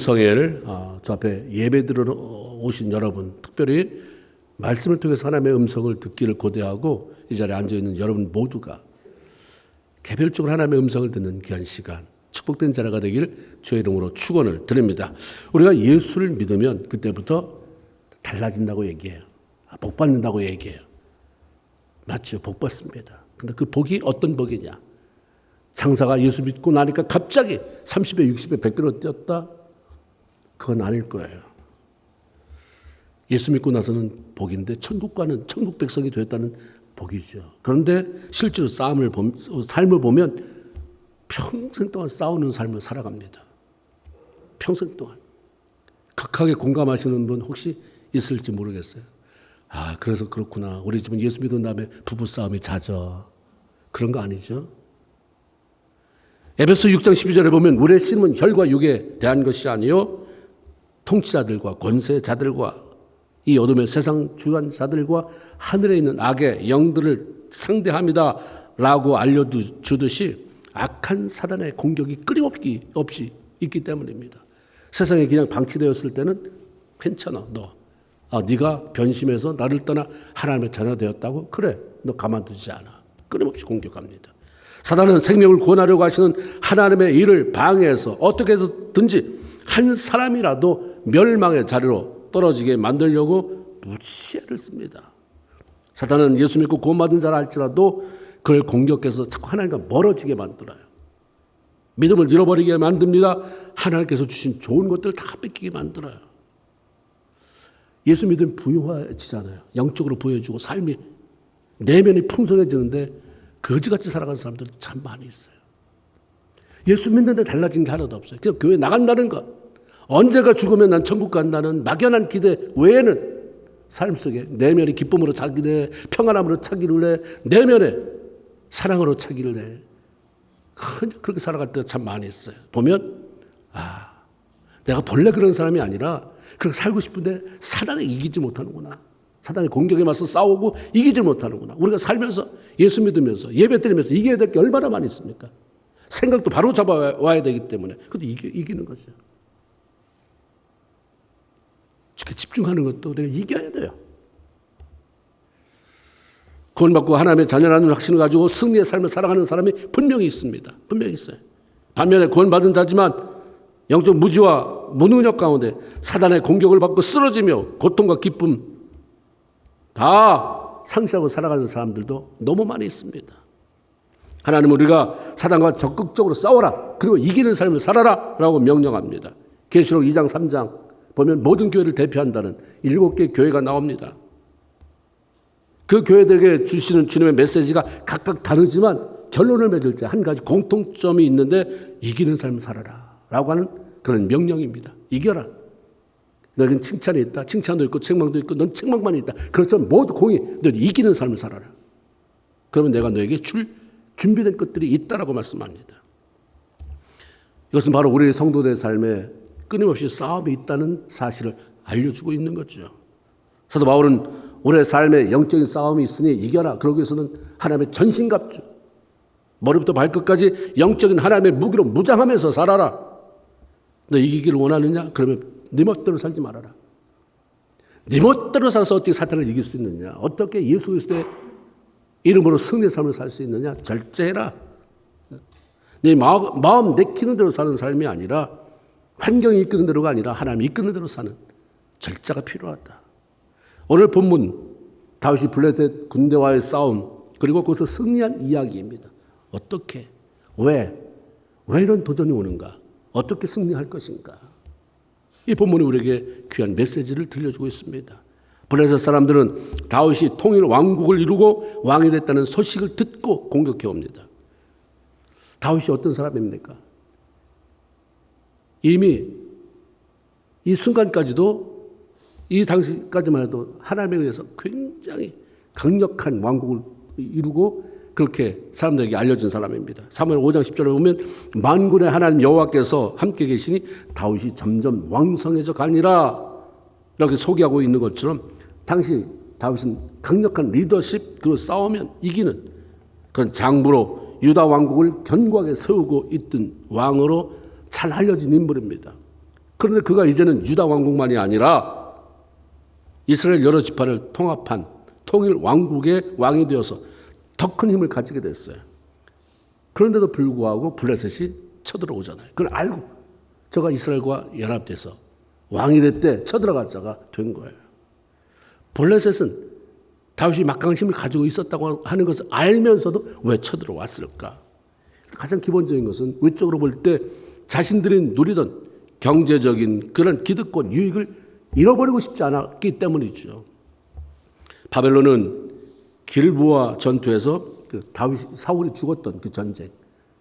성회를 저 앞에 예배 드리러 오신 여러분, 특별히 말씀을 통해서 하나님의 음성을 듣기를 고대하고 이 자리에 앉아있는 여러분 모두가 개별적으로 하나님의 음성을 듣는 귀한 시간, 축복된 자라가 되길 주의 이름으로 축원을 드립니다. 우리가 예수를 믿으면 그때부터 달라진다고 얘기해요. 복 받는다고 얘기해요. 맞죠? 복 받습니다. 근데 그 복이 어떤 복이냐? 장사가 예수 믿고 나니까 갑자기 30배, 60배, 100배로 뛰었다? 그건 아닐 거예요. 예수 믿고 나서는 복인데 천국과는 천국 백성이 되었다는 복이죠. 그런데 실제로 삶을 보면 평생 동안 싸우는 삶을 살아갑니다. 평생 동안. 극하게 공감하시는 분 혹시 있을지 모르겠어요. 그래서 그렇구나. 우리 집은 예수 믿은 다음에 부부싸움이 잦아. 그런 거 아니죠? 에베소 6장 12절에 보면 우리의 씨름은 혈과 육에 대한 것이 아니요 통치자들과 권세자들과 이 어둠의 세상 주관자들과 하늘에 있는 악의 영들을 상대합니다 라고 알려주듯이 악한 사단의 공격이 끊임없이 있기 때문입니다. 세상에 그냥 방치되었을 때는 괜찮아. 네가 변심해서 나를 떠나 하나님의 자녀 되었다고? 그래, 너 가만두지 않아. 끊임없이 공격합니다. 사단은 생명을 구원하려고 하시는 하나님의 일을 방해해서 어떻게 해서든지 한 사람이라도 멸망의 자리로 떨어지게 만들려고 무지혜를 씁니다. 사단은 예수 믿고 구원받은 자라 할지라도 그를 공격해서 자꾸 하나님과 멀어지게 만들어요. 믿음을 잃어버리게 만듭니다. 하나님께서 주신 좋은 것들을 다 뺏기게 만들어요. 예수 믿으면 부유해지잖아요. 영적으로 부유해지고 삶이 내면이 풍성해지는데 거지같이 살아가는 사람들 참 많이 있어요. 예수 믿는데 달라진 게 하나도 없어요. 그냥 교회 나간다는 것, 언제가 죽으면 난 천국 간다는 막연한 기대 외에는 삶 속에 내면이 기쁨으로 차기를 해, 평안함으로 차기를 해, 내면에 사랑으로 차기를 해. 그렇게 살아갈 때가 참 많이 있어요. 보면 내가 본래 그런 사람이 아니라 그렇게 살고 싶은데 사단에 이기지 못하는구나. 사단의 공격에 맞서 싸우고 이기지 못하는구나. 우리가 살면서 예수 믿으면서 예배 드리면서 이겨야 될 게 얼마나 많이 있습니까? 생각도 바로 잡아와야 되기 때문에 그것도 이기는 것이죠. 이렇게 집중하는 것도 내가 이겨야 돼요. 구원받고 하나님의 자녀라는 확신을 가지고 승리의 삶을 살아가는 사람이 분명히 있습니다. 분명히 있어요. 반면에 구원받은 자지만 영적 무지와 무능력 가운데 사단의 공격을 받고 쓰러지며 고통과 기쁨 다 상실하고 살아가는 사람들도 너무 많이 있습니다. 하나님은 우리가 사단과 적극적으로 싸워라. 그리고 이기는 삶을 살아라 라고 명령합니다. 계시록 2장 3장 보면 모든 교회를 대표한다는 7개 교회가 나옵니다. 그 교회들에게 주시는 주님의 메시지가 각각 다르지만 결론을 맺을 때 한 가지 공통점이 있는데 이기는 삶을 살아라 라고 하는 그런 명령입니다. 이겨라. 너희는 칭찬이 있다. 칭찬도 있고 책망도 있고 넌 책망만 있다. 그렇지만 모두 공히 너희 이기는 삶을 살아라. 그러면 내가 너에게 줄 준비된 것들이 있다라고 말씀합니다. 이것은 바로 우리 성도들의 삶에 끊임없이 싸움이 있다는 사실을 알려주고 있는 거죠. 사도 바울은 우리의 삶에 영적인 싸움이 있으니 이겨라. 그러기 위해서는 하나님의 전신갑주, 머리부터 발끝까지 영적인 하나님의 무기로 무장하면서 살아라. 너 이기기를 원하느냐? 그러면 네 멋대로 살지 말아라. 네 멋대로 살아서 어떻게 사탄을 이길 수 있느냐? 어떻게 예수 그리스도의 이름으로 승리의 삶을 살 수 있느냐? 절제해라. 네 마음 내키는 대로 사는 삶이 아니라 환경이 이끄는 대로가 아니라 하나님이 이끄는 대로 사는 절제가 필요하다. 오늘 본문 다윗이 블레셋 군대와의 싸움 그리고 거기서 승리한 이야기입니다. 어떻게? 왜 이런 도전이 오는가? 어떻게 승리할 것인가? 이 본문이 우리에게 귀한 메시지를 들려주고 있습니다. 블레셋 사람들은 다윗이 통일 왕국을 이루고 왕이 됐다는 소식을 듣고 공격해 옵니다. 다윗이 어떤 사람입니까? 이미 이 순간까지도 이 당시까지만 해도 하나님에 의해서 굉장히 강력한 왕국을 이루고 그렇게 사람들에게 알려진 사람입니다. 사무엘 5장 10절에 보면 만군의 하나님 여호와께서 함께 계시니 다윗이 점점 왕성해져 가니라 이렇게 소개하고 있는 것처럼 당시 다윗은 강력한 리더십 그리고 싸우면 이기는 그런 장부로 유다 왕국을 견고하게 세우고 있던 왕으로 잘 알려진 인물입니다. 그런데 그가 이제는 유다 왕국만이 아니라 이스라엘 여러 지파를 통합한 통일 왕국의 왕이 되어서 더 큰 힘을 가지게 됐어요. 그런데도 불구하고 블레셋이 쳐들어오잖아요. 그걸 알고 저가 이스라엘과 연합돼서 왕이 됐대 쳐들어갈 자가 된 거예요. 블레셋은 다윗이 막강한 힘을 가지고 있었다고 하는 것을 알면서도 왜 쳐들어왔을까? 가장 기본적인 것은 외적으로 볼 때 자신들이 누리던 경제적인 그런 기득권 유익을 잃어버리고 싶지 않았기 때문이죠. 바벨론은 길보아 전투에서 사울이 죽었던 그 전쟁,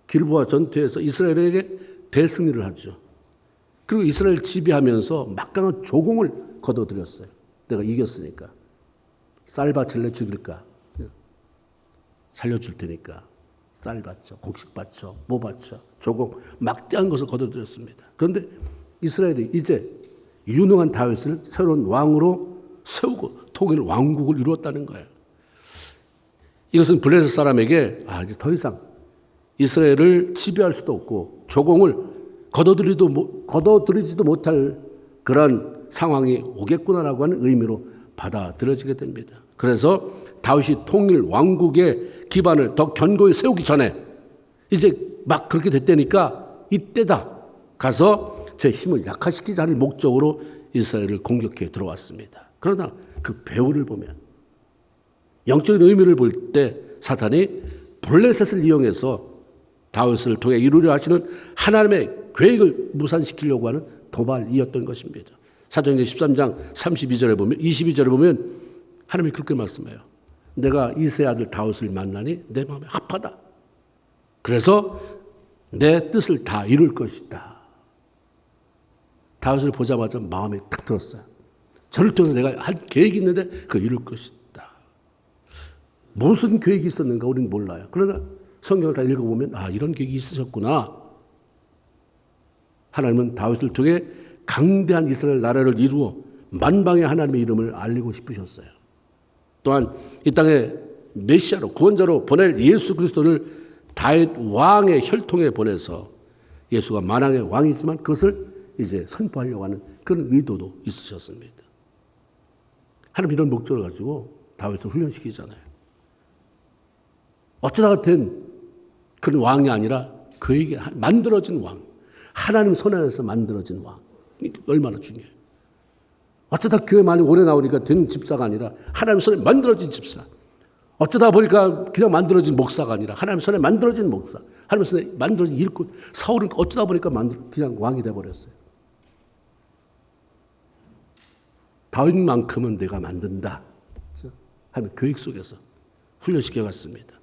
길보아 전투에서 이스라엘에게 대승리를 하죠. 그리고 이스라엘 지배하면서 막강한 조공을 거둬들였어요. 내가 이겼으니까. 쌀 바칠래 죽일까? 살려줄 테니까. 쌀 바쳐, 곡식 바쳐, 뭐 바쳐, 조공, 막대한 것을 거둬들였습니다. 그런데 이스라엘이 이제 유능한 다윗을 새로운 왕으로 세우고 통일 왕국을 이루었다는 거예요. 이것은 블레셋 사람에게 이제 더 이상 이스라엘을 지배할 수도 없고 조공을 거둬들이지도 못할 그런 상황이 오겠구나라고 하는 의미로 받아들여지게 됩니다. 그래서 다윗이 통일 왕국의 기반을 더 견고히 세우기 전에 이제 막 그렇게 됐다니까 이때다 가서 제 힘을 약화시키자는 목적으로 이스라엘을 공격해 들어왔습니다. 그러나 그 배후를 보면 영적인 의미를 볼 때 사탄이 블레셋을 이용해서 다윗을 통해 이루려 하시는 하나님의 계획을 무산시키려고 하는 도발이었던 것입니다. 사도행전 13장 32절에 보면 22절에 보면 하나님이 그렇게 말씀해요. 내가 이새의 아들 다윗을 만나니 내 마음에 합하다. 그래서 내 뜻을 다 이룰 것이다. 다윗을 보자마자 마음에 딱 들었어요. 저를 통해서 내가 한 계획이 있는데 그걸 이룰 것이다. 무슨 계획이 있었는가 우리는 몰라요. 그러나 성경을 다 읽어보면 이런 계획이 있으셨구나. 하나님은 다윗을 통해 강대한 이스라엘 나라를 이루어 만방의 하나님의 이름을 알리고 싶으셨어요. 또한 이 땅에 메시아로 구원자로 보낼 예수 그리스도를 다윗 왕의 혈통에 보내서 예수가 만왕의 왕이지만 그것을 이제 선포하려고 하는 그런 의도도 있으셨습니다. 하나님 이런 목적을 가지고 다윗을 훈련시키잖아요. 어쩌다가 된 그런 왕이 아니라 그에게 만들어진 왕, 하나님 손 안에서 만들어진 왕. 얼마나 중요해요. 어쩌다 교회 많이 오래 나오니까 된 집사가 아니라 하나님 손에 만들어진 집사. 어쩌다 보니까 그냥 만들어진 목사가 아니라 하나님 손에 만들어진 목사. 하나님 손에 만들어진 일꾼. 사울은 어쩌다 보니까 그냥 왕이 돼버렸어요. 다윗만큼은 내가 만든다. 하나님 교육 속에서 훈련시켜갔습니다.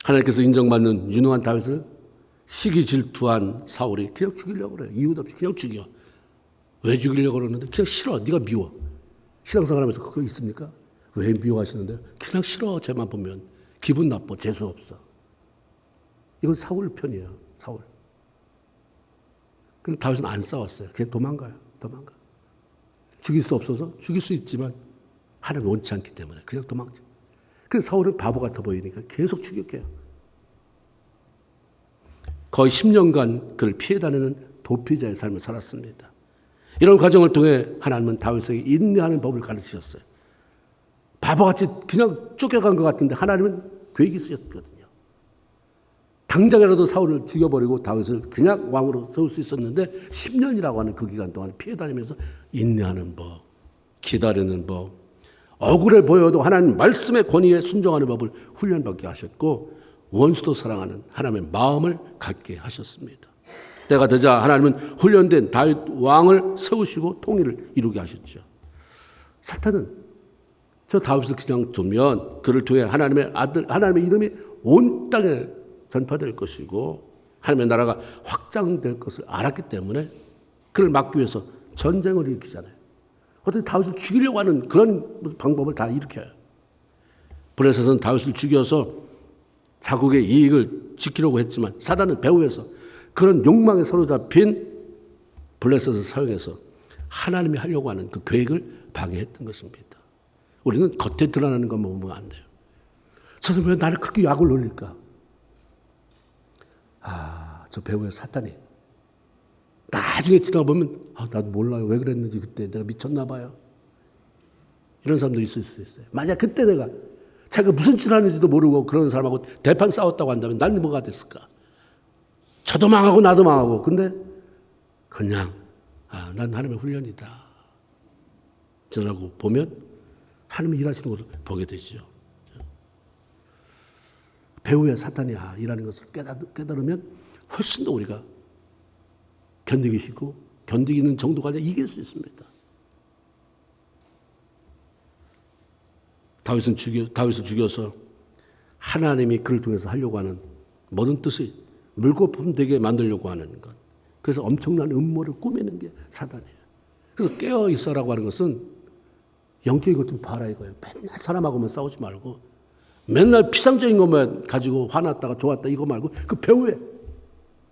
하나님께서 인정받는 유능한 다윗을 시기 질투한 사울이 그냥 죽이려고 그래요. 이유도 없이 그냥 죽여. 왜 죽이려고 그러는데 그냥 싫어. 네가 미워. 신앙생활하면서 그거 있습니까? 왜 미워하시는데? 그냥 싫어. 쟤만 보면 기분 나빠. 재수 없어. 이건 사울 편이에요. 사울. 그럼 다윗은 안 싸웠어요. 그냥 도망가요. 도망가. 죽일 수 없어서 죽일 수 있지만 하나님 원치 않기 때문에 그냥 도망쳐. 그래서 사울은 바보 같아 보이니까 계속 추격해요. 거의 10년간 그를 피해 다니는 도피자의 삶을 살았습니다. 이런 과정을 통해 하나님은 다윗에게 인내하는 법을 가르치셨어요. 바보같이 그냥 쫓겨간 것 같은데 하나님은 계획이 있으셨거든요. 당장이라도 사울을 죽여버리고 다윗을 그냥 왕으로 세울 수 있었는데 10년이라고 하는 그 기간 동안 피해 다니면서 인내하는 법, 기다리는 법, 억울해 보여도 하나님 말씀의 권위에 순종하는 법을 훈련받게 하셨고 원수도 사랑하는 하나님의 마음을 갖게 하셨습니다. 때가 되자 하나님은 훈련된 다윗 왕을 세우시고 통일을 이루게 하셨죠. 사탄은 저 다윗을 그냥 두면 그를 통해 하나님의 아들, 하나님의 이름이 온 땅에 전파될 것이고 하나님의 나라가 확장될 것을 알았기 때문에 그를 막기 위해서 전쟁을 일으키잖아요. 어떻게 다윗을 죽이려고 하는 그런 방법을 다 일으켜요. 블레셋은 다윗을 죽여서 자국의 이익을 지키려고 했지만 사단은 배후에서 그런 욕망에 사로잡힌 블레셋을 사용해서 하나님이 하려고 하는 그 계획을 방해했던 것입니다. 우리는 겉에 드러나는 것만 보면 안 돼요. 저는 왜 나를 그렇게 약을 올릴까? 저 배우의 사탄이. 나중에 지나보면 나도 몰라요. 왜 그랬는지 그때 내가 미쳤나 봐요. 이런 사람도 있을 수 있어요. 만약 그때 내가 자기가 무슨 짓을 하는지도 모르고 그런 사람하고 대판 싸웠다고 한다면 난 뭐가 됐을까? 저도 망하고 나도 망하고. 근데 그냥 난 하나님의 훈련이다. 저라고 보면 하나님이 일하시는 것을 보게 되죠. 배우의 사탄이 일하는 것을 깨달으면 훨씬 더 우리가 견디기 쉽고 견디기는 정도가 아니라 이길 수 있습니다. 다윗을 죽여서 하나님이 그를 통해서 하려고 하는 모든 뜻이 물거품 되게 만들려고 하는 것. 그래서 엄청난 음모를 꾸미는 게 사단이에요. 그래서 깨어 있어라고 하는 것은 영적인 것 좀 봐라 이거예요. 맨날 사람하고만 싸우지 말고 맨날 피상적인 것만 가지고 화났다가 좋았다 이거 말고 그 배후에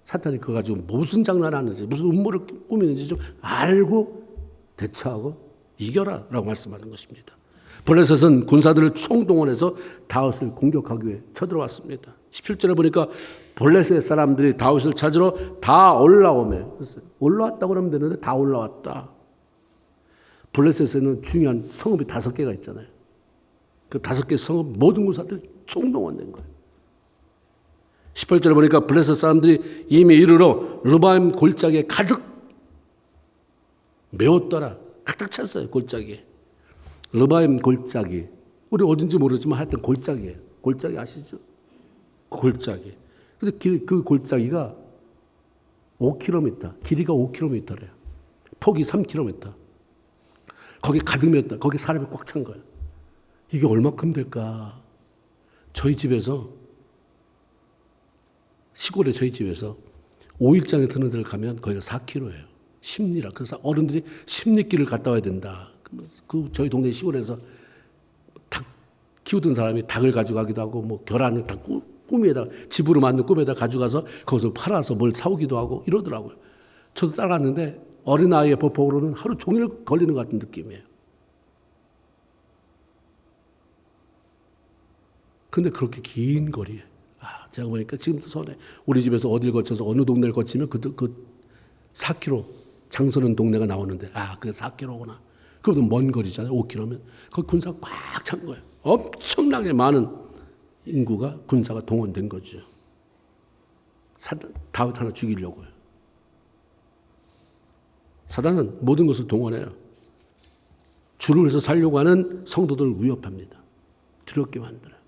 사탄이 그거 가지고 무슨 장난을 하는지 무슨 음모를 꾸미는지 좀 알고 대처하고 이겨라 라고 말씀하는 것입니다. 블레셋은 군사들을 총동원해서 다윗을 공격하기 위해 쳐들어왔습니다. 17절에 보니까 블레셋 사람들이 다윗을 찾으러 다 올라오매. 올라왔다고 그러면 되는데 다 올라왔다. 블레셋에는 중요한 성읍이 5개가 있잖아요. 그 5개 성읍 모든 군사들이 총동원된 거예요. 18절에 보니까 블레셋 사람들이 이미 이르러 르바임 골짜기에 가득 메웠더라. 가득 찼어요. 골짜기에. 르바임 골짜기. 우리 어딘지 모르지만 하여튼 골짜기예요. 골짜기 아시죠? 골짜기. 근데 그 골짜기가 5km, 길이가 5km래요. 폭이 3km. 거기 가득 메웠다. 거기 사람이 꽉 찬 거예요. 이게 얼마큼 될까? 저희 집에서 시골에 저희 집에서 5일장에 드는 데를 가면 거기가 4km예요. 심리라. 그래서 어른들이 심리길을 갔다 와야 된다. 저희 동네 시골에서 닭 키우던 사람이 닭을 가져가기도 하고 뭐 계란을 다 꿈에다 집으로 만든 꿈에다 가져가서 거기서 팔아서 뭘 사오기도 하고 이러더라고요. 저도 따라갔는데 어린아이의 보폭으로는 하루 종일 걸리는 것 같은 느낌이에요. 근데 그렇게 긴 거리에 제가 보니까 지금도 서울에 우리 집에서 어딜 거쳐서 어느 동네를 거치면 그 4km 장서는 동네가 나오는데 그게 4km구나. 그것도 먼 거리잖아요. 5km면 거기 군사가 꽉 찬 거예요. 엄청나게 많은 인구가 군사가 동원된 거죠. 다윗 하나 죽이려고요. 사단은 모든 것을 동원해요. 주를 위해서 살려고 하는 성도들을 위협합니다. 두렵게 만들어요.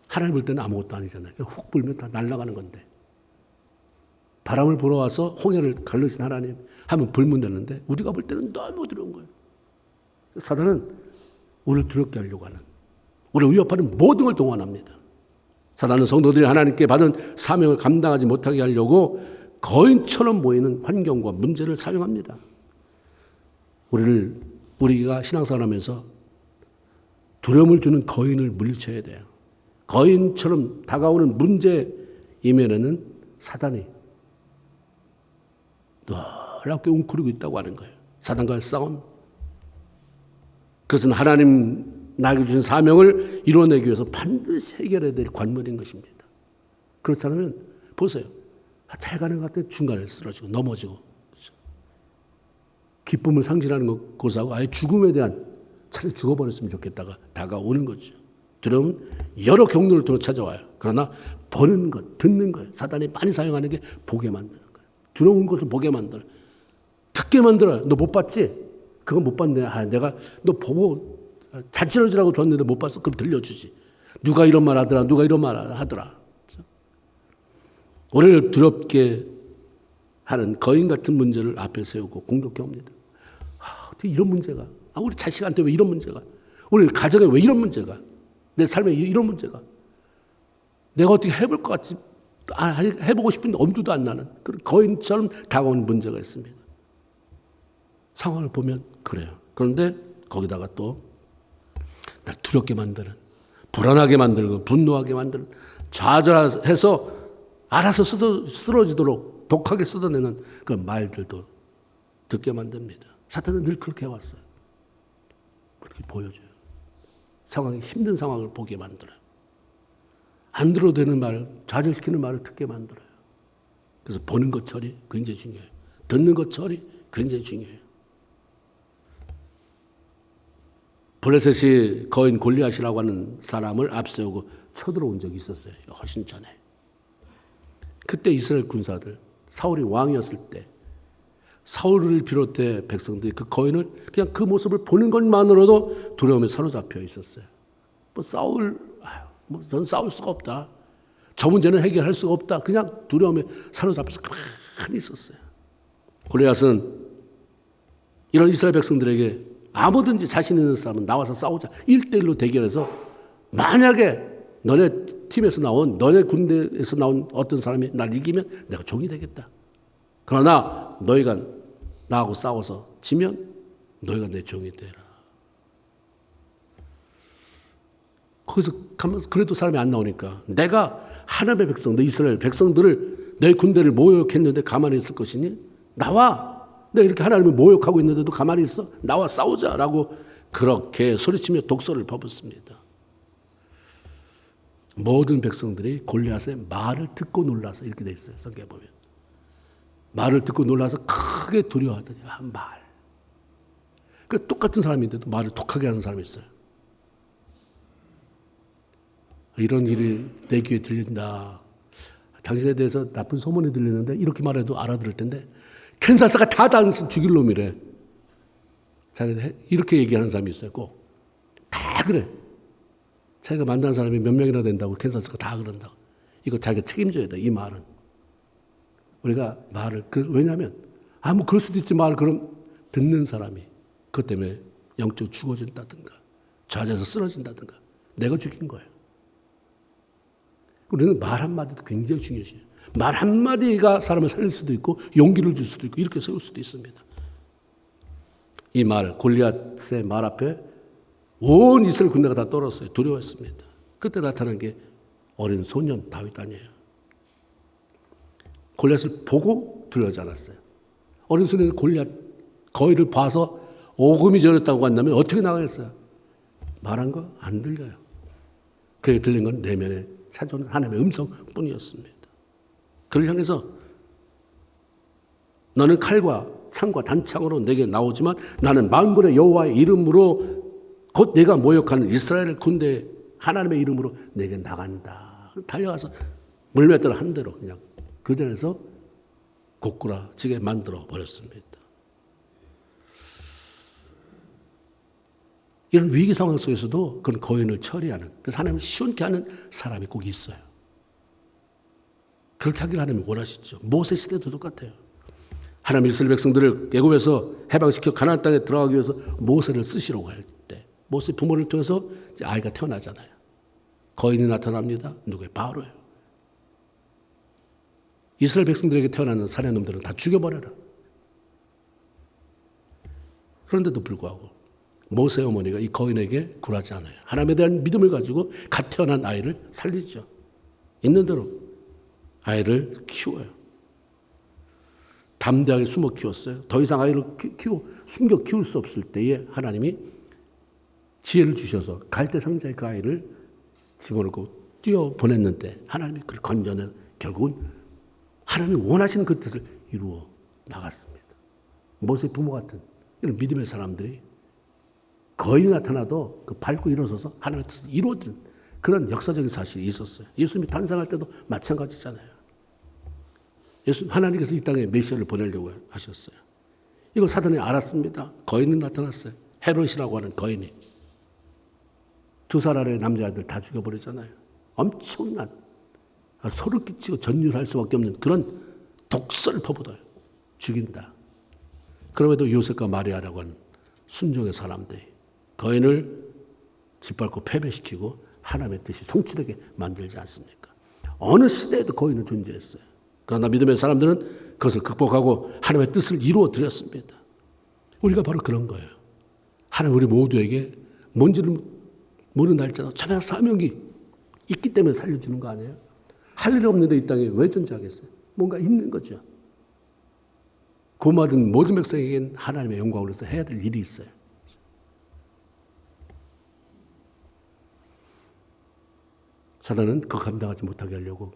하나님 볼 때는 아무것도 아니잖아요. 훅 불면 다 날아가는 건데. 바람을 불어와서 홍해를 갈르신 하나님 하면 불면 되는데 우리가 볼 때는 너무 두려운 거예요. 사단은 우리를 두렵게 하려고 하는, 우리를 위협하는 모든 걸 동원합니다. 사단은 성도들이 하나님께 받은 사명을 감당하지 못하게 하려고 거인처럼 보이는 환경과 문제를 사용합니다. 우리가 신앙생활하면서 두려움을 주는 거인을 물리쳐야 돼요. 거인처럼 다가오는 문제 이면에는 사단이 놀랍게 웅크리고 있다고 하는 거예요. 사단과의 싸움. 그것은 하나님 나에게 주신 사명을 이뤄내기 위해서 반드시 해결해야 될 관문인 것입니다. 그렇지 않으면 보세요. 잘 가는 것 같아 중간에 쓰러지고 넘어지고. 그렇죠? 기쁨을 상실하는 것하고 아예 죽음에 대한 차라리 죽어버렸으면 좋겠다가 다가오는 거죠. 두려움은 여러 경로를 통해 찾아와요. 그러나 보는 것, 듣는 것, 사단이 많이 사용하는 게 보게 만드는 거예요. 두려운 것을 보게 만들어요. 듣게 만들어요. 너 못 봤지? 그거 못 봤네. 내가 너 보고 자치러지라고 줬는데 못 봤어. 그럼 들려주지. 누가 이런 말 하더라. 누가 이런 말 하더라. 우리를 두렵게 하는 거인 같은 문제를 앞에 세우고 공격해 옵니다. 어떻게 이런 문제가? 우리 자식한테 왜 이런 문제가? 우리 가정에 왜 이런 문제가? 내 삶에 이런 문제가? 내가 어떻게 해볼 것 같지? 해보고 싶은데 엄두도 안 나는 그런 거인처럼 다가오는 문제가 있습니다. 상황을 보면 그래요. 그런데 거기다가 또 날 두렵게 만드는, 불안하게 만들고 분노하게 만드는, 좌절해서 알아서 쓰러지도록 독하게 쏟아내는 그런 말들도 듣게 만듭니다. 사탄은 늘 그렇게 해왔어요. 그렇게 보여줘요. 상황이 힘든 상황을 보게 만들어요. 안 들어도 되는 말, 좌절시키는 말을 듣게 만들어요. 그래서 보는 것 처리 굉장히 중요해요. 듣는 것 처리 굉장히 중요해요. 블레셋이 거인 골리앗이라고 하는 사람을 앞세우고 쳐들어온 적이 있었어요. 훨씬 전에. 그때 이스라엘 군사들, 사울이 왕이었을 때 사울을 비롯해 백성들이 그 거인을 그냥 그 모습을 보는 것만으로도 두려움에 사로잡혀 있었어요. 저는 싸울 수가 없다. 저 문제는 해결할 수가 없다. 그냥 두려움에 사로잡혀서 가만히 있었어요. 골리앗은 이런 이스라엘 백성들에게 아무든지 자신 있는 사람은 나와서 싸우자. 1대1로 대결해서 만약에 너네 팀에서 나온, 너네 군대에서 나온 어떤 사람이 날 이기면 내가 종이 되겠다. 그러나 너희가 나하고 싸워서 지면 너희가 내 종이 되라. 거기서 가면서 그래도 사람이 안 나오니까 내가 하나님의 백성들, 이스라엘 백성들을 내 군대를 모욕했는데 가만히 있을 것이니 나와. 내가 이렇게 하나님을 모욕하고 있는데도 가만히 있어? 나와 싸우자라고 그렇게 소리치며 독서를 퍼붓습니다. 모든 백성들이 골리앗의 말을 듣고 놀라서 이렇게 돼 있어요. 성경에 보면. 말을 듣고 놀라서 크게 두려워하더니 말. 그 똑같은 사람인데도 말을 독하게 하는 사람이 있어요. 이런 일이 내 귀에 들린다. 당신에 대해서 나쁜 소문이 들리는데 이렇게 말해도 알아들을 텐데 캔사스가 다 당신 죽일 놈이래. 이렇게 얘기하는 사람이 있어요. 꼭. 다 그래. 자기가 만난 사람이 몇 명이나 된다고 캔사스가 다 그런다고. 이거 자기가 책임져야 돼. 이 말은. 우리가 말을 왜냐하면 뭐 그럴 수도 있지 말 그럼 듣는 사람이 그것 때문에 영적으로 죽어진다든가 좌절해서 쓰러진다든가 내가 죽인 거예요. 우리는 말 한마디도 굉장히 중요해요. 말 한마디가 사람을 살릴 수도 있고 용기를 줄 수도 있고 이렇게 세울 수도 있습니다. 이 말 골리앗의 말 앞에 온 이스라엘 군대가 다 떨었어요. 두려워했습니다. 그때 나타난 게 어린 소년 다윗 아니에요. 골리앗을 보고 두려워하지 않았어요. 어린 소년이 골리앗 거인을 봐서 오금이 저렸다고 한다면 어떻게 나가겠어요? 말한 거 안 들려요. 그게 들린 건 내면에 찾아오는 하나님의 음성뿐이었습니다. 그를 향해서 너는 칼과 창과 단창으로 내게 나오지만 나는 만군의 여호와의 이름으로 곧 내가 모욕하는 이스라엘 군대 하나님의 이름으로 내게 나간다. 달려가서 물맷돌 한 대로 그냥 그 자리에서 고꾸라지게 만들어 버렸습니다. 이런 위기 상황 속에서도 그런 거인을 처리하는, 그래서 하나님을 시원케 하는 사람이 꼭 있어요. 그렇게 하기를 하나님이 원하시죠. 모세 시대도 똑같아요. 하나님 이스라엘 백성들을 애굽에서 해방시켜 가나안 땅에 들어가기 위해서 모세를 쓰시려고 할 때 모세 부모를 통해서 이제 아이가 태어나잖아요. 거인이 나타납니다. 누구예요? 바로예요. 이스라엘 백성들에게 태어나는 사내놈들은 다 죽여버려라. 그런데도 불구하고 모세 어머니가 이 거인에게 굴하지 않아요. 하나님에 대한 믿음을 가지고 갓 태어난 아이를 살리죠. 있는 대로 아이를 키워요. 담대하게 숨어 키웠어요. 더 이상 아이를 숨겨 키울 수 없을 때에 하나님이 지혜를 주셔서 갈대 상자에 그 아이를 집어넣고 뛰어 보냈는데 하나님이 그를 건져내 결국은 하나님이 원하시는 그 뜻을 이루어 나갔습니다. 모세 부모 같은 이런 믿음의 사람들이 거인이 나타나도 그 밟고 일어서서 하나님의 뜻을 이루어드린 그런 역사적인 사실이 있었어요. 예수님이 탄생할 때도 마찬가지잖아요. 하나님께서 이 땅에 메시아를 보내려고 하셨어요. 이걸 사단이 알았습니다. 거인이 나타났어요. 헤롯이라고 하는 거인이. 2살 아래의 남자아이들 다 죽여버리잖아요. 엄청난 소를 끼치고 전율할 수밖에 없는 그런 독설을 퍼붓어요. 죽인다. 그럼에도 요셉과 마리아라고 하는 순종의 사람들이 거인을 짓밟고 패배시키고 하나님의 뜻이 성취되게 만들지 않습니까? 어느 시대에도 거인은 존재했어요. 그러나 믿음의 사람들은 그것을 극복하고 하나님의 뜻을 이루어 드렸습니다. 우리가 바로 그런 거예요. 하나님 우리 모두에게 뭔지를 모르는 날짜도 참여한 사명이 있기 때문에 살려주는 거 아니에요? 할 일 없는데 이 땅에 왜 존재하겠어요? 뭔가 있는 거죠. 고마든 모든 백성에겐 하나님의 영광을 위해서 해야 될 일이 있어요. 사단은 그거 감당하지 못하게 하려고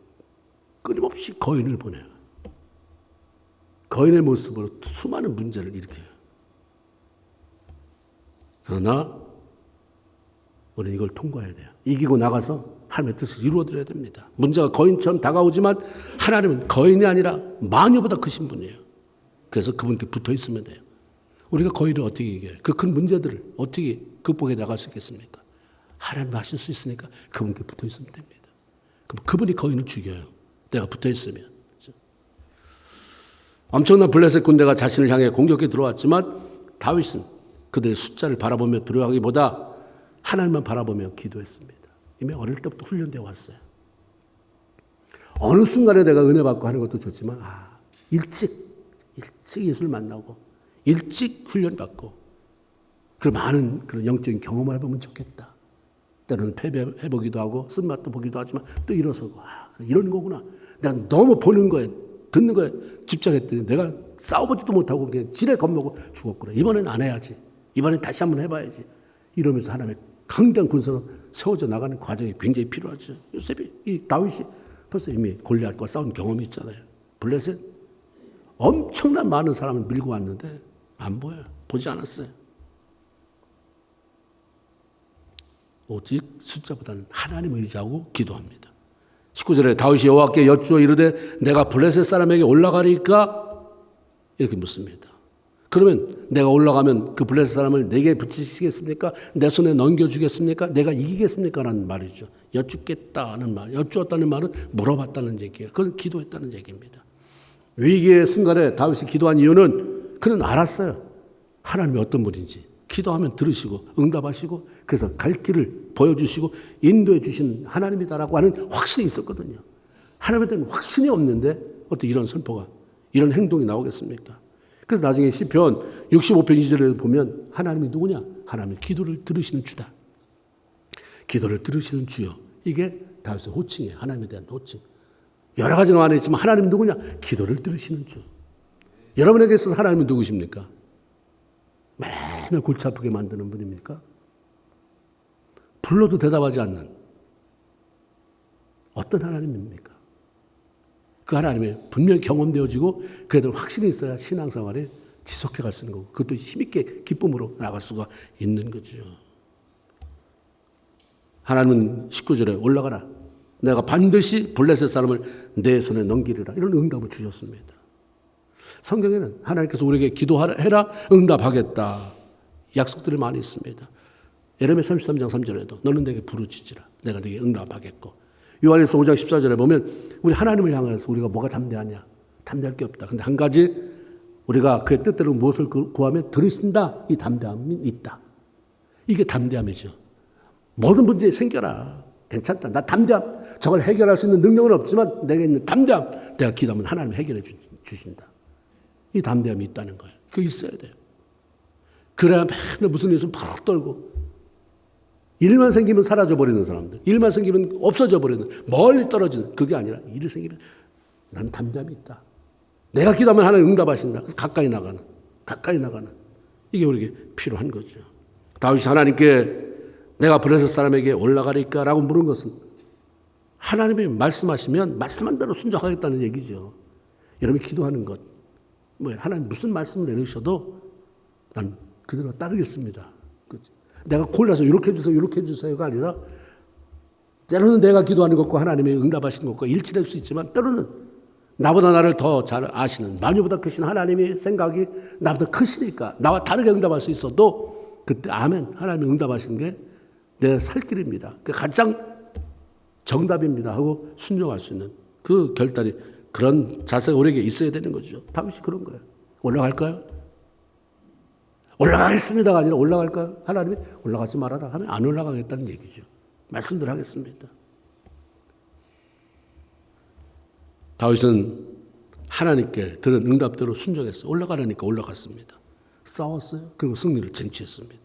끊임없이 거인을 보내요. 거인의 모습으로 수많은 문제를 일으켜요. 그러나 우리는 이걸 통과해야 돼요. 이기고 나가서 하나님의 뜻을 이루어드려야 됩니다. 문제가 거인처럼 다가오지만 하나님은 거인이 아니라 마녀보다 크신 분이에요. 그래서 그분께 붙어 있으면 돼요. 우리가 거인을 어떻게 이겨요? 그 큰 문제들을 어떻게 극복해 나갈 수 있겠습니까? 하나님 하실 수 있으니까 그분께 붙어 있으면 됩니다. 그럼 그분이 거인을 죽여요. 내가 붙어 있으면. 엄청난 블레셋 군대가 자신을 향해 공격해 들어왔지만 다윗은 그들의 숫자를 바라보며 두려워하기보다 하나님만 바라보며 기도했습니다. 이미 어릴 때부터 훈련되어 왔어요. 어느 순간에 내가 은혜 받고 하는 것도 좋지만 일찍 예수를 만나고 일찍 훈련 받고 그런 많은 그런 영적인 경험을 해보면 좋겠다. 때로는 패배해보기도 하고 쓴맛도 보기도 하지만 또 일어서고 이런 거구나. 내가 너무 보는 거에 듣는 거에 집착했더니 내가 싸워보지도 못하고 그냥 지레 겁먹고 죽었구나. 이번엔 안 해야지. 이번엔 다시 한번 해봐야지. 이러면서 하나님의 강대한 군사로 세워져 나가는 과정이 굉장히 필요하죠. 이 다윗이 벌써 이미 골리앗과 싸운 경험이 있잖아요. 블레셋 엄청난 많은 사람을 밀고 왔는데 안 보여요. 보지 않았어요. 오직 숫자보다는 하나님을 의지하고 기도합니다. 19절에 다윗이 여호와께 여쭈어 이르되 내가 블레셋 사람에게 올라가리까? 이렇게 묻습니다. 그러면 내가 올라가면 그 블레셋 사람을 내게 붙이시겠습니까? 내 손에 넘겨주겠습니까? 내가 이기겠습니까? 라는 말이죠. 여쭙겠다는 말, 여쭈었다는 말은 물어봤다는 얘기예요. 그건 기도했다는 얘기입니다. 위기의 순간에 다윗이 기도한 이유는 그는 알았어요. 하나님이 어떤 분인지. 기도하면 들으시고 응답하시고 그래서 갈 길을 보여주시고 인도해 주신 하나님이다라고 하는 확신이 있었거든요. 하나님에 대한 확신이 없는데 어떻게 이런 선포가 이런 행동이 나오겠습니까? 그래서 나중에 시편 65편 2절에 보면 하나님이 누구냐? 하나님은 기도를 들으시는 주다. 기도를 들으시는 주요. 이게 다윗의 호칭이에요. 하나님에 대한 호칭. 여러 가지가 많이 있지만 하나님은 누구냐? 기도를 들으시는 주. 여러분에게 있어서 하나님은 누구십니까? 맨날 골치 아프게 만드는 분입니까? 불러도 대답하지 않는 어떤 하나님입니까? 그 하나님이 분명히 경험되어지고 그래도 확신이 있어야 신앙생활에 지속해 갈 수 있는 거고 그것도 힘있게 기쁨으로 나갈 수가 있는 거죠. 하나님은 19절에 올라가라. 내가 반드시 블레셋 사람을 내 손에 넘기리라. 이런 응답을 주셨습니다. 성경에는 하나님께서 우리에게 기도해라 응답하겠다 약속들이 많이 있습니다. 예레미야 33장 3절에도 너는 내게 부르짖으라 내가 내게 응답하겠고 요한일서 5장 14절에 보면 우리 하나님을 향해서 우리가 뭐가 담대하냐 담대할 게 없다. 근데 한 가지 우리가 그의 뜻대로 무엇을 구하면 들으신다. 이 담대함이 있다. 이게 담대함이죠. 모든 문제 생겨라. 괜찮다. 나 담대함. 저걸 해결할 수 있는 능력은 없지만 내가 있는 담대함. 내가 기도하면 하나님이 해결해 주신다. 이 담대함이 있다는 거예요. 그거 있어야 돼요. 그래야 맨날 무슨 일 있으면 바로 떨고 일만 생기면 사라져버리는 사람들 일만 생기면 없어져버리는 멀리 떨어지는 그게 아니라 일이 생기면 난 담대함이 있다. 내가 기도하면 하나님 응답하신다. 그래서 가까이 나가는 이게 우리에게 필요한 거죠. 다윗이 하나님께 내가 블레셋 사람에게 올라가리까? 라고 물은 것은 하나님이 말씀하시면 말씀한 대로 순종하겠다는 얘기죠. 여러분이 기도하는 것 하나님 무슨 말씀을 내리셔도 난 그대로 따르겠습니다. 그렇지? 내가 골라서 이렇게 해주세요가 아니라 때로는 내가 기도하는 것과 하나님이 응답하시는 것과 일치될 수 있지만 때로는 나보다 나를 더 잘 아시는 마녀보다 크신 하나님의 생각이 나보다 크시니까 나와 다르게 응답할 수 있어도 그때 아멘 하나님이 응답하시는 게 내 살 길입니다. 가장 정답입니다 하고 순종할 수 있는 그 결단이 그런 자세가 우리에게 있어야 되는 거죠. 다윗이 그런 거예요. 올라갈까요? 올라가겠습니다가 아니라 올라갈까요? 하나님이 올라가지 말아라 하면 안 올라가겠다는 얘기죠. 말씀들 하겠습니다. 다윗은 하나님께 들은 응답대로 순종했어요. 올라가라니까 올라갔습니다. 싸웠어요. 그리고 승리를 쟁취했습니다.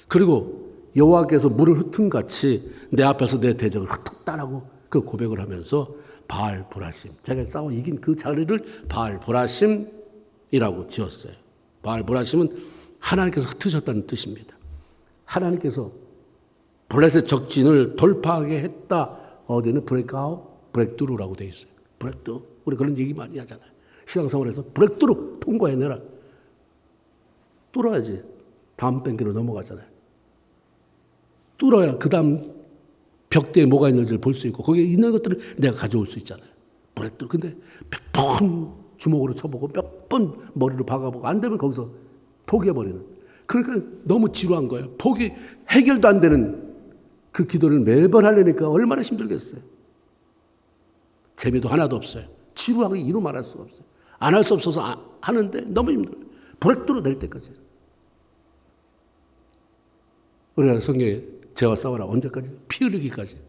그리고 여호와께서 물을 흩은같이 내 앞에서 내 대적을 흩었다라고 그 고백을 하면서 바알 보라심 자기가 싸워 이긴 그 자리를 바알 보라심이라고 지었어요. 바알 보라심은 하나님께서 흩으셨다는 뜻입니다. 하나님께서 블레셋 적진을 돌파하게 했다. 어디는 브레이크아웃, 브레이크드루라고 되어 있어요. 브레이크드루. 우리 그런 얘기 많이 하잖아요. 신앙생활에서 브렉드루 통과해내라. 뚫어야지 다음 단계로 넘어가잖아요. 뚫어야 그 다음 벽대에 뭐가 있는지를 볼 수 있고 거기에 있는 것들을 내가 가져올 수 있잖아요. 브렉드루. 근데 몇 번 주먹으로 쳐보고 몇 번 머리로 박아보고 안 되면 거기서 포기해버리는. 그러니까 너무 지루한 거예요. 해결도 안 되는 그 기도를 매번 하려니까 얼마나 힘들겠어요. 재미도 하나도 없어요. 지루하게 이루 말할 수가 없어요. 안 할 수 없어서 하는데 너무 힘들어요. 브렉드루 낼 때까지. 우리가 성경에 죄와 싸워라. 언제까지? 피 흘리기까지.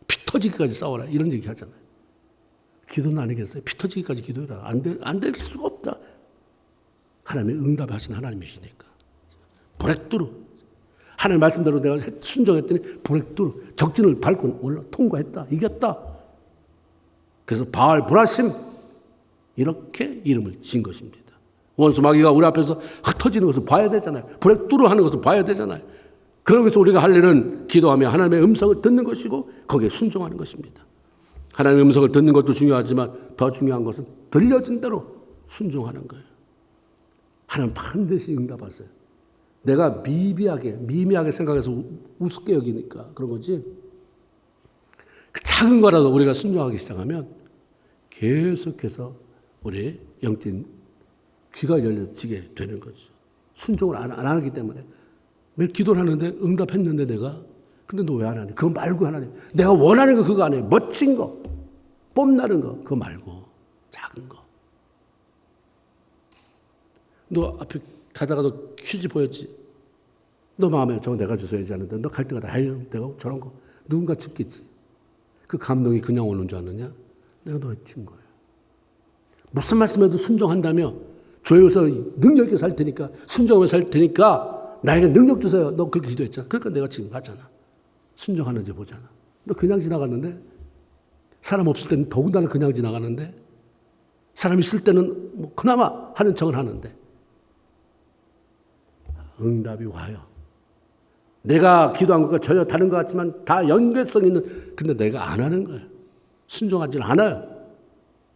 피 터지기까지 싸워라. 이런 얘기 하잖아요. 기도는 아니겠어요? 피 터지기까지 기도해라. 안 될 수가 없다. 하나님이 응답하신 하나님이시니까. 브렉드루. 하나님 말씀대로 내가 순종했더니 브렉드루. 적진을 밟고 올라 통과했다. 이겼다. 그래서 바알 브라심 이렇게 이름을 지은 것입니다. 원수 마귀가 우리 앞에서 흩어지는 것을 봐야 되잖아요. 브렉드루 하는 것을 봐야 되잖아요. 그러면서 우리가 할 일은 기도하며 하나님의 음성을 듣는 것이고 거기에 순종하는 것입니다. 하나님의 음성을 듣는 것도 중요하지만 더 중요한 것은 들려진 대로 순종하는 거예요. 하나님 반드시 응답하세요. 내가 미미하게 생각해서 우습게 여기니까 그런 거지. 그 작은 거라도 우리가 순종하기 시작하면 계속해서 우리 영적인 귀가 열려지게 되는 거죠. 순종을 안 하기 때문에. 매일 기도를 하는데 응답했는데 내가 근데 너 왜 안 하니? 그거 말고 하나님. 내가 원하는 거 그거 아니에요. 멋진 거. 뽐나는 거. 그거 말고. 작은 거. 너 앞에 가다가도 휴지 보였지? 너 마음에 저거 내가 주셔야지 하는데 너 갈 때마다 아유 내가 저런 거 누군가 죽겠지. 그 감동이 그냥 오는 줄 아느냐? 내가 너에 준 거예요. 무슨 말씀해도 순종한다며 조여서 능력 있게 살 테니까 순종하며 살 테니까 나에게 능력 주세요. 너 그렇게 기도했잖아. 그러니까 내가 지금 하잖아. 순종하는지 보잖아. 너 그냥 지나갔는데 사람 없을 때는 더군다나 그냥 지나가는데 사람 있을 때는 뭐 그나마 하는 척은 하는데 응답이 와요. 내가 기도한 것과 전혀 다른 것 같지만 다 연결성 있는 근데 내가 안 하는 거예요. 순종하지는 않아요.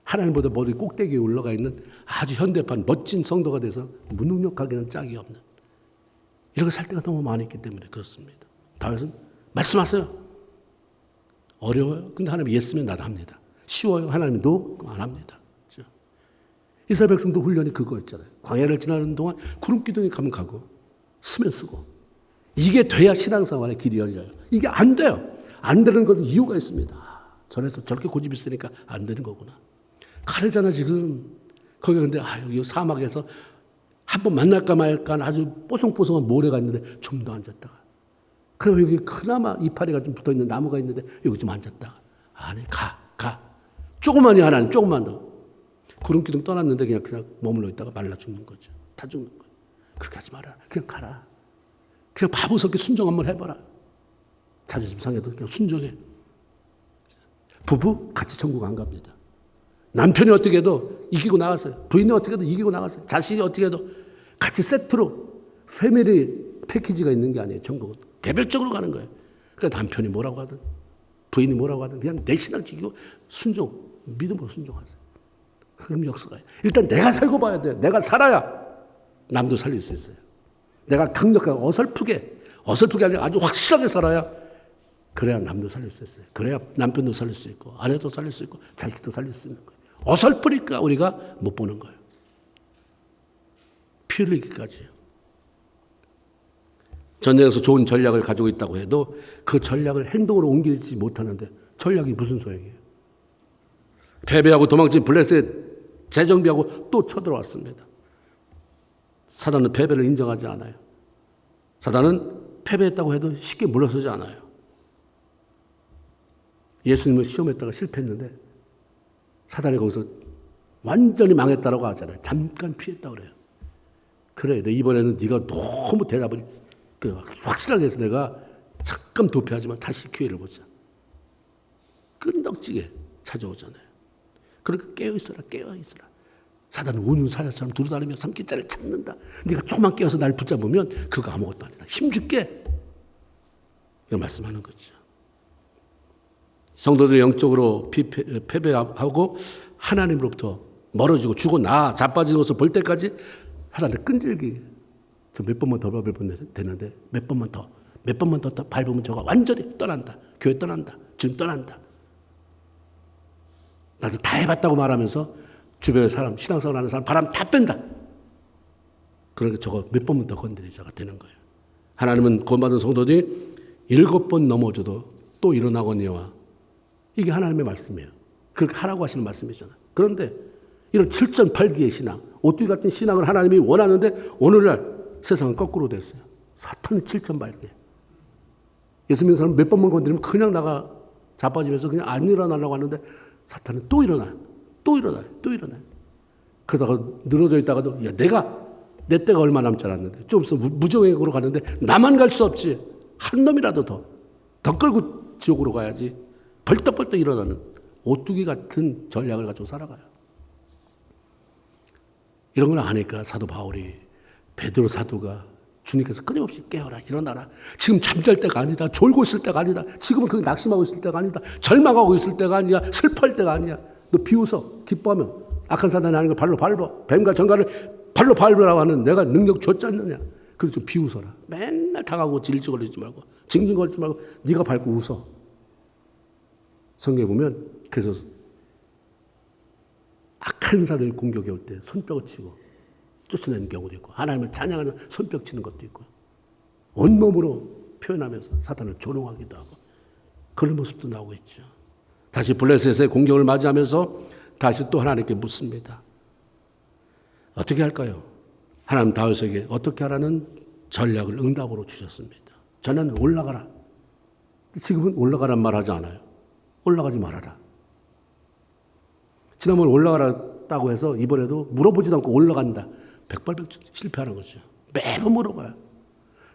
하나님보다 머리 꼭대기에 올라가 있는 아주 현대판 멋진 성도가 돼서 무능력하기는 짝이 없는 이렇게 살 때가 너무 많이 있기 때문에 그렇습니다. 다윗은 말씀하세요. 어려워요. 근데 하나님 예스면 나도 합니다. 쉬워요. 하나님 노? 안 합니다. 그렇죠? 이스라엘 백성도 훈련이 그거였잖아요. 광야를 지나는 동안 구름 기둥이 가면 가고 쓰면 쓰고 이게 돼야 신앙생활의 길이 열려요. 이게 안 돼요. 안 되는 것은 이유가 있습니다. 전에서 저렇게 고집이 있으니까 안 되는 거구나. 가르잖아 지금. 거기 근데 여기 사막에서 한번 만날까 말까 아주 뽀송뽀송한 모래가 있는데 좀 더 앉았다가 그럼 여기 그나마 이파리가 좀 붙어있는 나무가 있는데 여기 좀 앉았다가 아니 가 조금만이 하나님 조금만 더 구름기둥 떠났는데 그냥 머물러 있다가 말라 죽는 거죠. 다 죽는 거예요. 그렇게 하지 마라. 그냥 가라. 그냥 바보스럽게 순종 한번 해봐라. 자존심 상해도 그냥 순종해. 부부 같이 천국 안 갑니다. 남편이 어떻게 해도 이기고 나갔어요. 부인이 어떻게 해도 이기고 나갔어요. 자식이 어떻게 해도 같이 세트로 패밀리 패키지가 있는 게 아니에요. 천국은. 개별적으로 가는 거예요. 그러니까 남편이 뭐라고 하든 부인이 뭐라고 하든 그냥 내 신앙 지키고 순종, 믿음으로 순종하세요. 그럼 역사가요. 일단 내가 살고 봐야 돼요. 내가 살아야 남도 살릴 수 있어요. 내가 강력하게 어설프게 아니라 아주 확실하게 살아야 그래야 남도 살릴 수 있어요. 그래야 남편도 살릴 수 있고 아내도 살릴 수 있고 자식도 살릴 수 있는 거예요. 어설프니까 우리가 못 보는 거예요. 피 흘리기까지요. 전쟁에서 좋은 전략을 가지고 있다고 해도 그 전략을 행동으로 옮기지 못하는데 전략이 무슨 소용이에요. 패배하고 도망친 블레셋 재정비하고 또 쳐들어왔습니다. 사단은 패배를 인정하지 않아요. 사단은 패배했다고 해도 쉽게 물러서지 않아요. 예수님을 시험했다가 실패했는데 사단이 거기서 완전히 망했다라고 하잖아요. 잠깐 피했다고 그래요. 그래, 이번에는 네가 너무 대답을 확실하게 해서 내가 잠깐 도피하지만 다시 기회를 보자. 끈덕지게 찾아오잖아요. 그러니까 깨어있어라. 사단은 운유사자처럼 두루다니며 삼키자를 찾는다. 네가 조금만 깨어서 날 붙잡으면 그거 아무것도 아니다. 힘줄게. 이런 말씀하는 거죠. 성도들이 영적으로 패배하고 하나님으로부터 멀어지고 죽어 자빠지는 것을 볼 때까지 사단을 끈질기게 저 몇 번만 더 밟으면 되는데 몇 번만 더 밟으면 저가 완전히 떠난다. 교회 떠난다. 지금 떠난다. 나도 다 해봤다고 말하면서 주변의 사람, 신앙생활 하는 사람 바람 다 뺀다. 그러니까 저거 몇 번만 더 건드리자가 되는 거예요. 하나님은 구원받은 성도들이 7번 넘어져도 또 일어나거니와 이게 하나님의 말씀이에요. 그렇게 하라고 하시는 말씀이잖아요. 그런데 이런 7.8기의 신앙, 오뚜기 같은 신앙을 하나님이 원하는데 오늘날 세상은 거꾸로 됐어요. 사탄이 7.8기. 예수 믿는 사람 몇 번만 건드리면 그냥 나가 자빠지면서 그냥 안 일어나려고 하는데 사탄은 또 일어나요. 그러다가 늘어져 있다가도 내 때가 얼마 남지 않았는데 좀 있으면 무정액으로 가는데 나만 갈 수 없지. 한 놈이라도 더 끌고 지옥으로 가야지. 벌떡벌떡 일어나는 오뚜기 같은 전략을 가지고 살아가요. 이런 걸 아니까 사도 바울이 베드로 사도가 주님께서 끊임없이 깨어라 일어나라. 지금 잠잘 때가 아니다. 졸고 있을 때가 아니다. 지금은 그게 낙심하고 있을 때가 아니다. 절망하고 있을 때가 아니야. 슬퍼할 때가 아니야. 너 비웃어. 기뻐하면 악한 사단이 하는 걸 발로 밟아. 뱀과 정갈을 발로 밟으라고 하는 내가 능력 줬지 않느냐. 그래서 비웃어라. 맨날 다가오고 질질거리지 말고 징징거리지 말고 네가 밟고 웃어. 성경에 보면 그래서 악한 사람이 공격해 올 때 손뼉을 치고 쫓아내는 경우도 있고 하나님을 찬양하는 손뼉 치는 것도 있고 온몸으로 표현하면서 사탄을 조롱하기도 하고 그런 모습도 나오고 있죠. 다시 블레셋의 공격을 맞이하면서 다시 또 하나님께 묻습니다. 어떻게 할까요? 하나님 다윗에게 어떻게 하라는 전략을 응답으로 주셨습니다. 전에는 올라가라. 지금은 올라가란 말 하지 않아요. 올라가지 말아라. 지난번 올라가라고 해서 이번에도 물어보지도 않고 올라간다. 백발백중 실패하는 거죠. 매번 물어봐요.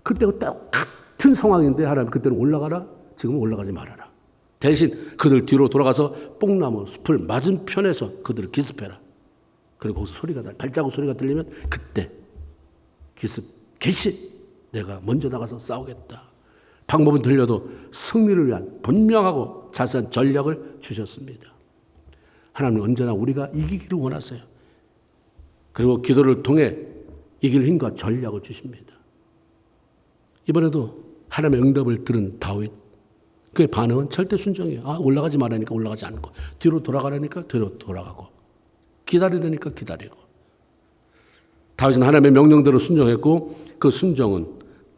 그때가 똑같은 상황인데 하나님 그때는 올라가라. 지금은 올라가지 말아라. 대신 그들 뒤로 돌아가서 뽕나무 숲을 맞은편에서 그들을 기습해라. 그리고 거기서 발자국 소리가 들리면 그때 개시 내가 먼저 나가서 싸우겠다. 방법은 들려도 승리를 위한 분명하고 자세한 전략을 주셨습니다. 하나님은 언제나 우리가 이기기를 원하세요. 그리고 기도를 통해 이길 힘과 전략을 주십니다. 이번에도 하나님의 응답을 들은 다윗, 그의 반응은 절대 순종이에요. 올라가지 말라니까 올라가지 않고, 뒤로 돌아가라니까 뒤로 돌아가고, 기다리라니까 기다리고. 다윗은 하나님의 명령대로 순종했고 그 순종은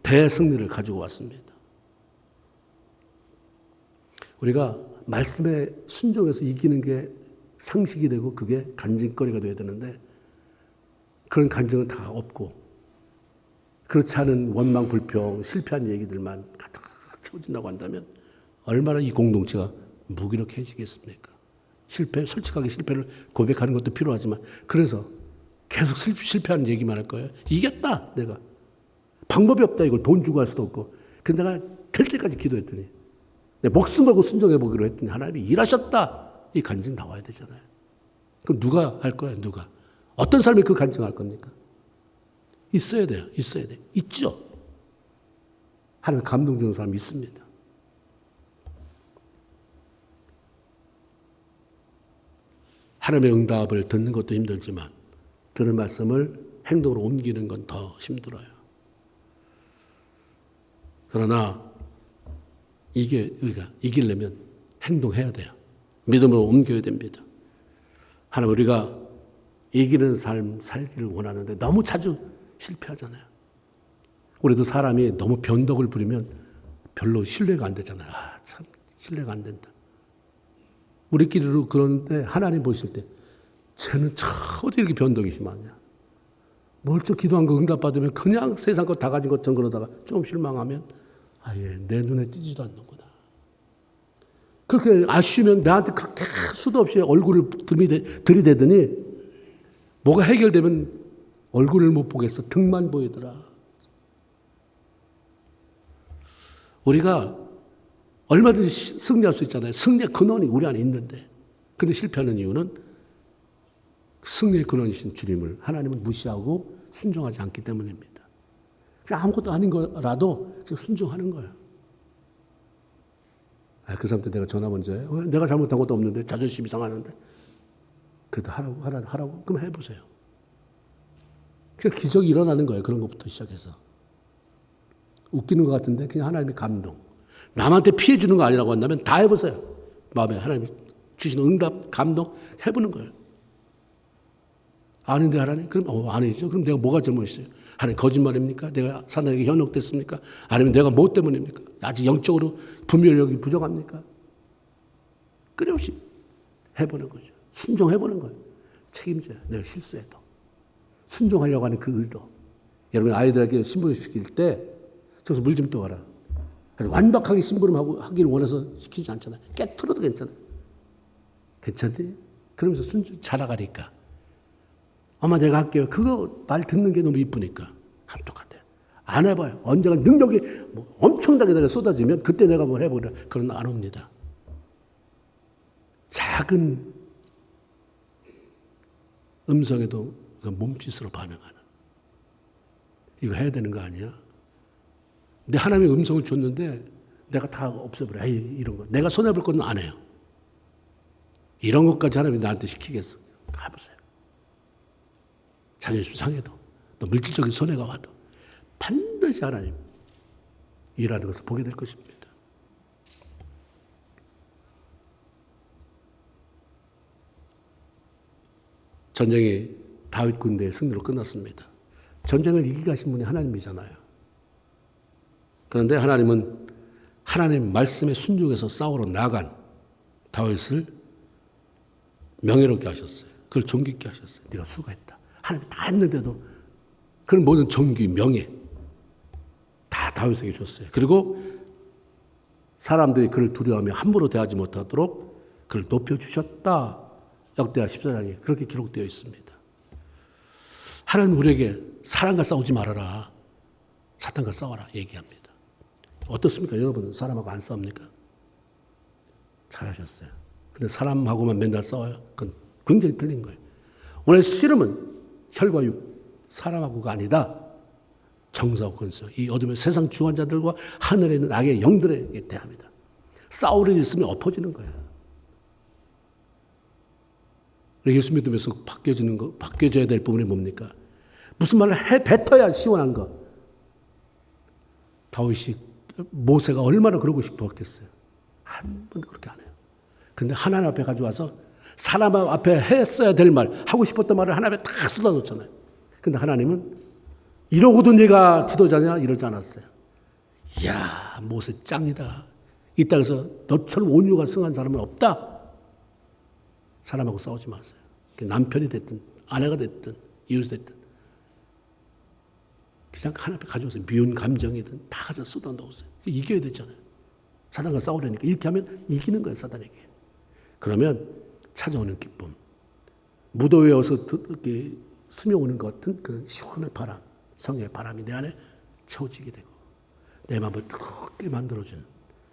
대승리를 가지고 왔습니다. 우리가 말씀에 순종해서 이기는 게 상식이 되고 그게 간증거리가 돼야 되는데 그런 간증은 다 없고 그렇지 않은 원망, 불평, 실패한 얘기들만 가득 채워진다고 한다면 얼마나 이 공동체가 무기력해지겠습니까? 솔직하게 실패를 고백하는 것도 필요하지만 그래서 계속 실패하는 얘기만 할 거예요. 이겼다 내가. 방법이 없다 이걸 돈 주고 할 수도 없고. 근데 내가 될 때까지 기도했더니 내 목숨 걸고 순종해 보기로 했더니 하나님이 일하셨다. 이 간증 나와야 되잖아요. 그럼 누가 할 거예요? 누가? 어떤 사람이 그 간증할 겁니까? 있어야 돼요. 있어야 돼요. 있죠. 하나님 감동 주는 사람이 있습니다. 하나님의 응답을 듣는 것도 힘들지만 들은 말씀을 행동으로 옮기는 건 더 힘들어요. 그러나 우리가 이기려면 행동해야 돼요. 믿음으로 옮겨야 됩니다. 하나님 우리가 이기는 삶 살기를 원하는데 너무 자주 실패하잖아요. 우리도 사람이 너무 변덕을 부리면 별로 신뢰가 안 되잖아요. 참 신뢰가 안 된다. 우리끼리로 그러는데 하나님 보실 때 쟤는 참 어디 이렇게 변덕이 심하냐. 멀쩡 기도한 거 응답받으면 그냥 세상 것 다 가진 것처럼 그러다가 좀 실망하면 아예 내 눈에 띄지도 않는구나. 그렇게 아쉬우면 나한테 그렇게 수도 없이 얼굴을 들이대더니 뭐가 해결되면 얼굴을 못 보겠어. 등만 보이더라. 우리가 얼마든지 승리할 수 있잖아요. 승리의 근원이 우리 안에 있는데. 근데 실패하는 이유는 승리의 근원이신 주님을 하나님은 무시하고 순종하지 않기 때문입니다. 아무것도 아닌 거라도 순종하는 거예요. 그 사람한테 내가 전화 먼저 해. 내가 잘못한 것도 없는데 자존심이 상하는데. 그래도 하라고. 그럼 해보세요. 그냥 기적이 일어나는 거예요. 그런 것부터 시작해서. 웃기는 것 같은데 그냥 하나님의 감동. 남한테 피해 주는 거 아니라고 한다면 다 해보세요. 마음에 하나님이 주시는 응답, 감동 해보는 거예요. 아닌데 하나님? 그럼 아니죠. 그럼 내가 뭐가 잘못했어요? 하나님 거짓말입니까? 내가 사단에게 현혹됐습니까? 아니면 내가 뭐 때문입니까? 아직 영적으로 분별력이 부족합니까? 끊임없이 해보는 거죠. 순종해보는 거예요. 책임져요. 내가 실수해도. 순종하려고 하는 그 의도. 여러분 아이들에게 심부름 시킬 때 저기서 물 좀 떠와라. 완벽하게 심부름하기를 원해서 시키지 않잖아요. 깨트려도 괜찮아요. 괜찮대? 그러면서 자라가니까. 엄마 내가 할게요. 그거 말 듣는 게 너무 이쁘니까. 똑같아요. 안 해봐요. 언젠가 능력이 엄청나게 내가 쏟아지면 그때 내가 뭘 해보려. 그런 안 옵니다. 작은 음성에도 몸짓으로 반응하는. 이거 해야 되는 거 아니야? 근데 하나님의 음성을 줬는데 내가 다 없애버려. 이런 거. 내가 손해볼 건 안 해요. 이런 것까지 하나님이 나한테 시키겠어. 가보세요. 자존심 상해도 또 물질적인 손해가 와도 반드시 하나님 일하는 것을 보게 될 것입니다. 전쟁이 다윗 군대의 승리로 끝났습니다. 전쟁을 이기게 하신 분이 하나님이잖아요. 그런데 하나님은 하나님 말씀에 순종해서 싸우러 나간 다윗을 명예롭게 하셨어요. 그걸 존귀케 하셨어요. 네가 수고했다. 하나님이 다 했는데도 그런 모든 존귀, 명예 다 다윗에게 줬어요. 그리고 사람들이 그를 두려워하며 함부로 대하지 못하도록 그를 높여주셨다. 역대하 14장에 그렇게 기록되어 있습니다. 하나님 우리에게 사람과 싸우지 말아라. 사탄과 싸워라 얘기합니다. 어떻습니까? 여러분 사람하고 안 싸웁니까? 잘하셨어요. 근데 사람하고만 맨날 싸워요? 그건 굉장히 틀린 거예요. 오늘 씨름은 혈과 육, 사람하고가 아니다. 정사하고 근성, 이 어둠의 세상 주관자들과 하늘에 있는 악의 영들에게 대합니다. 싸울 일이 있으면 엎어지는 거예요. 예수 믿으면서 바뀌어져야 될 부분이 뭡니까? 무슨 말을 뱉어야 시원한 거. 다윗이, 모세가 얼마나 그러고 싶어 했겠어요. 한 번도 그렇게 안 해요. 그런데 하나님 앞에 가져와서 사람 앞에 했어야 될 말, 하고 싶었던 말을 하나님 앞에 다 쏟아놓잖아요. 근데 하나님은 이러고도 네가 지도자냐? 이러지 않았어요. 이야, 모세 짱이다. 이 땅에서 너처럼 온유가 승한 사람은 없다. 사람하고 싸우지 마세요. 남편이 됐든 아내가 됐든 이웃이 됐든 그냥 하나님 앞에 가져오세요. 미운 감정이든 다 가져 쏟아놓으세요. 이겨야 되잖아요. 사단과 싸우려니까 이렇게 하면 이기는 거예요. 사단에게. 그러면 찾아오는 기쁨. 무더위에 어서 이렇게 스며오는 것 같은 그런 시원한 바람, 성령의 바람이 내 안에 채워지게 되고 내 마음을 뜨겁게 만들어주는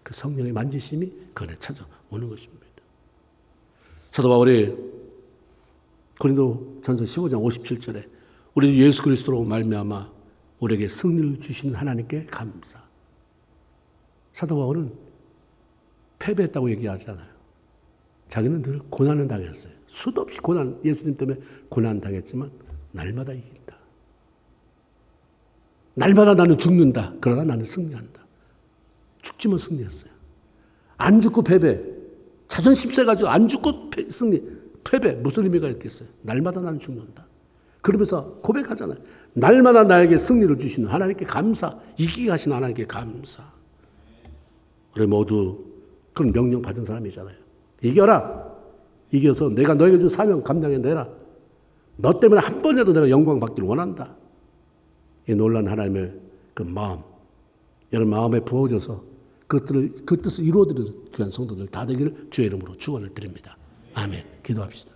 그 성령의 만지심이 그 안에 찾아오는 것입니다. 사도 바울이 고린도전서 15장 57절에 우리 주 예수 그리스도로 말미암아 우리에게 승리를 주시는 하나님께 감사. 사도 바울은 패배했다고 얘기하지 않아요. 자기는 늘 고난을 당했어요. 수도 없이 고난, 예수님 때문에 고난 당했지만 날마다 이긴다. 날마다 나는 죽는다. 그러나 나는 승리한다. 죽지만 승리했어요. 안 죽고 패배. 자존심 세가지고 안 죽고 승리. 패배. 무슨 의미가 있겠어요? 날마다 나는 죽는다. 그러면서 고백하잖아요. 날마다 나에게 승리를 주시는 하나님께 감사. 이기게 하신 하나님께 감사. 우리 모두 그런 명령 받은 사람이잖아요. 이겨라. 이겨서 내가 너에게 준 사명 감당해내라. 너 때문에 한 번이라도 내가 영광 받기를 원한다. 이 놀라운 하나님의 그 마음, 여러분 마음에 부어져서 그 뜻을 이루어드리는 귀한 성도들 다 되기를 주의 이름으로 축원을 드립니다. 아멘. 기도합시다.